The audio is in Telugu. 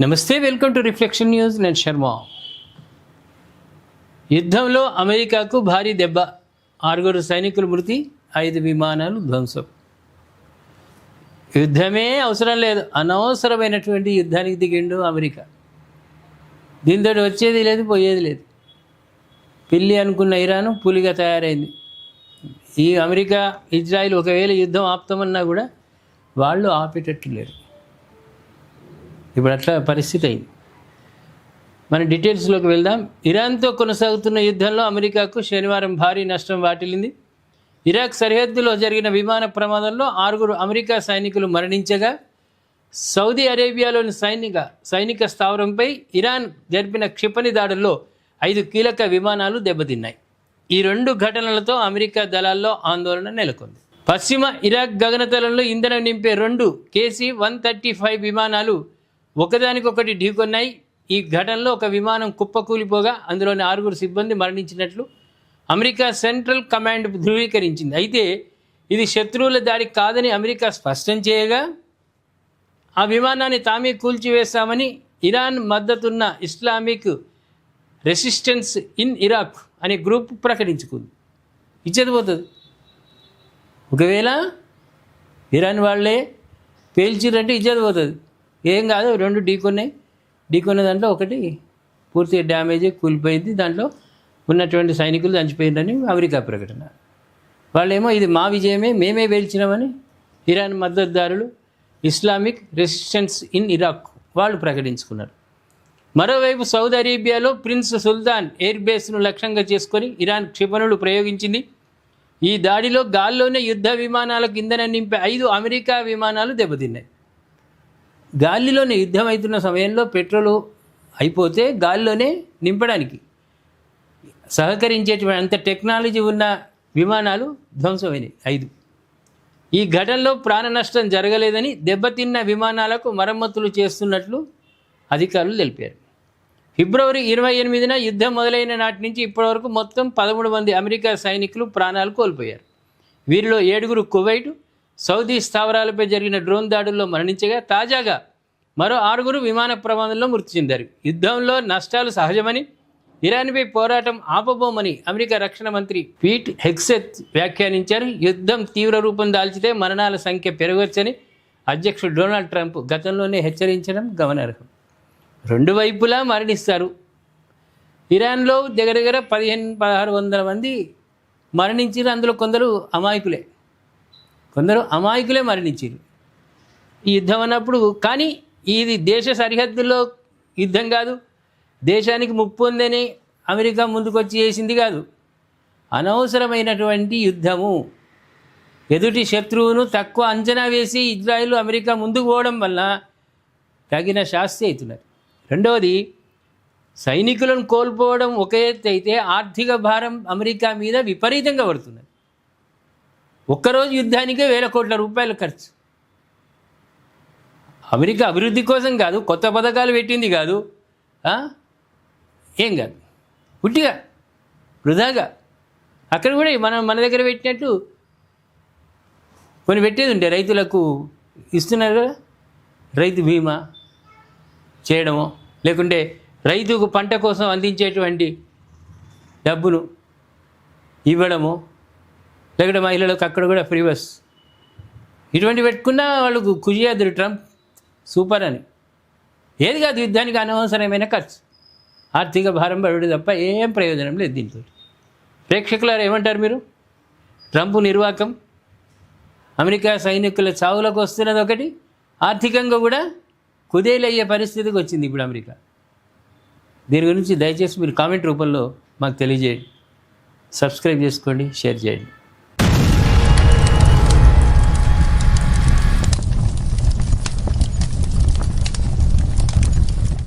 నమస్తే, వెల్కమ్ టు రిఫ్లెక్షన్ న్యూస్. నేను శర్మ. యుద్ధంలో అమెరికాకు భారీ దెబ్బ, 6 సైనికులు మృతి, 5 విమానాలు ధ్వంసం. యుద్ధమే అవసరం లేదు, అనవసరమైనటువంటి యుద్ధానికి దిగిండు అమెరికా. దీంతో వచ్చేది లేదు, పోయేది లేదు. పిల్లి అనుకున్న ఇరాను పులిగా తయారైంది. ఈ అమెరికా ఇజ్రాయిల్ ఒకవేళ యుద్ధం ఆపుతామన్నా కూడా వాళ్ళు ఆపేటట్టు లేరు. ఇప్పుడు అట్లా పరిస్థితి అయింది. మన డీటెయిల్స్లోకి వెళ్దాం. ఇరాన్తో కొనసాగుతున్న యుద్ధంలో అమెరికాకు శనివారం భారీ నష్టం వాటిల్లింది. ఇరాక్ సరిహద్దులో జరిగిన విమాన ప్రమాదంలో 6 అమెరికా సైనికులు మరణించగా, సౌదీ అరేబియాలోని సైనిక స్థావరంపై ఇరాన్ జరిపిన క్షిపణి దాడుల్లో 5 కీలక విమానాలు దెబ్బతిన్నాయి. ఈ 2 ఘటనలతో అమెరికా దళాల్లో ఆందోళన నెలకొంది. పశ్చిమ ఇరాక్ గగనతలంలో ఇంధనం నింపే 2 KC-135 విమానాలు ఒకదానికొకటి ఢీకొన్నాయి. ఈ ఘటనలో ఒక విమానం కుప్పకూలిపోగా అందులోని 6 సిబ్బంది మరణించినట్లు అమెరికా సెంట్రల్ కమాండ్ ధృవీకరించింది. అయితే ఇది శత్రువుల దాడి కాదని అమెరికా స్పష్టం చేయగా, ఆ విమానాన్ని తామే కూల్చివేస్తామని ఇరాన్ మద్దతున్న ఇస్లామిక్ రెసిస్టెన్స్ ఇన్ ఇరాక్ అనే గ్రూప్ ప్రకటించుకుంది. ఇచ్చేదిపోతుంది. ఒకవేళ ఇరాన్ వాళ్ళే పేల్చిరంటే ఇచ్చేదిపోతుంది. ఏం కాదు, 2 ఢీకొన్న దాంట్లో ఒకటి పూర్తిగా డ్యామేజ్ కూలిపోయింది. దాంట్లో ఉన్నటువంటి సైనికులు చనిపోయిందని అమెరికా ప్రకటన. వాళ్ళేమో ఇది మా విజయమే, మేమే పేల్చినామని ఇరాన్ మద్దతుదారులు ఇస్లామిక్ రెసిస్టెన్స్ ఇన్ ఇరాక్ వాళ్ళు ప్రకటించుకున్నారు. మరోవైపు సౌదీ అరేబియాలో ప్రిన్స్ సుల్తాన్ ఎయిర్ బేస్ను లక్ష్యంగా చేసుకొని ఇరాన్ క్షిపణులు ప్రయోగించింది. ఈ దాడిలో గాల్లోనే యుద్ధ విమానాలకు ఇంధనం నింపే 5 అమెరికా విమానాలు దెబ్బతిన్నాయి. గాలిలోనే యుద్ధం అవుతున్న సమయంలో పెట్రోలు అయిపోతే గాలిలోనే నింపడానికి సహకరించేటువంటి అంత టెక్నాలజీ ఉన్న విమానాలు ధ్వంసమైనవి 5. ఈ ఘటనలో ప్రాణ నష్టం జరగలేదని, దెబ్బతిన్న విమానాలకు మరమ్మతులు చేస్తున్నట్లు అధికారులు తెలిపారు. ఫిబ్రవరి 28న యుద్ధం మొదలైన నాటి నుంచి ఇప్పటివరకు మొత్తం 13 మంది అమెరికా సైనికులు ప్రాణాలు కోల్పోయారు. వీరిలో 7 కువైట్, సౌదీ స్థావరాలపై జరిగిన డ్రోన్ దాడుల్లో మరణించగా, తాజాగా మరో 6 విమాన ప్రమాదంలో మృతి చెందారు. యుద్ధంలో నష్టాలు సహజమని, ఇరాన్పై పోరాటం ఆపబోమని అమెరికా రక్షణ మంత్రి పీట్ హెగ్సెత్ వ్యాఖ్యానించారు. యుద్ధం తీవ్ర రూపం దాల్చితే మరణాల సంఖ్య పెరగవచ్చని అధ్యక్షుడు డొనాల్డ్ ట్రంప్ గతంలోనే హెచ్చరించడం గమనార్హం. 2 వైపులా మరణిస్తారు. ఇరాన్లో దగ్గర 1500-1600 మంది మరణించారు. అందులో కొందరు అమాయకులే మరణించారు ఈ యుద్ధం అన్నప్పుడు. కానీ ఇది దేశ సరిహద్దుల్లో యుద్ధం కాదు, దేశానికి ముప్పు ఉందని అమెరికా ముందుకొచ్చి చేసింది కాదు. అనవసరమైనటువంటి యుద్ధము. ఎదుటి శత్రువును తక్కువ అంచనా వేసి ఇజ్రాయిల్ అమెరికా ముందుకు పోవడం వల్ల తగిన శాస్తి అవుతున్నారు. రెండవది, సైనికులను కోల్పోవడం ఒక ఎత్తు అయితే, ఆర్థిక భారం అమెరికా మీద విపరీతంగా పడుతున్నది. ఒక్కరోజు యుద్ధానికే ₹1,000 కోట్ల ఖర్చు. అమెరికా అభివృద్ధి కోసం కాదు, కొత్త పథకాలు పెట్టింది కాదు, ఏం కాదు, పుట్టిగా వృధాగా. అక్కడ కూడా మన దగ్గర పెట్టినట్టు కొన్ని పెట్టేది ఉంటే రైతులకు ఇస్తున్నారు కదా, రైతు బీమా చేయడమో, లేకుంటే రైతుకు పంట కోసం అందించేటువంటి డబ్బును ఇవ్వడమో, లేకుంటే మహిళలకు అక్కడ కూడా ఫ్రీ బస్ ఇటువంటి పెట్టుకున్నా వాళ్ళకు కుజియాదురు ట్రంప్ సూపర్ అని. ఏది కాదు, యుద్ధానికి అనవసరమైన ఖర్చు, ఆర్థిక భారం పడుడు తప్ప ఏం ప్రయోజనం లేదు దీంతో. ప్రేక్షకులారు ఏమంటారు మీరు? ట్రంప్ నిర్వాకం, అమెరికా సైనికుల చావులకు వస్తున్నది ఒకటి, ఆర్థికంగా కూడా కుదేలయ్యే పరిస్థితికి వచ్చింది ఇప్పుడు అమెరికా. దీని గురించి దయచేసి మీరు కామెంట్ రూపంలో మాకు తెలియజేయండి. సబ్స్క్రైబ్ చేసుకోండి, షేర్ చేయండి.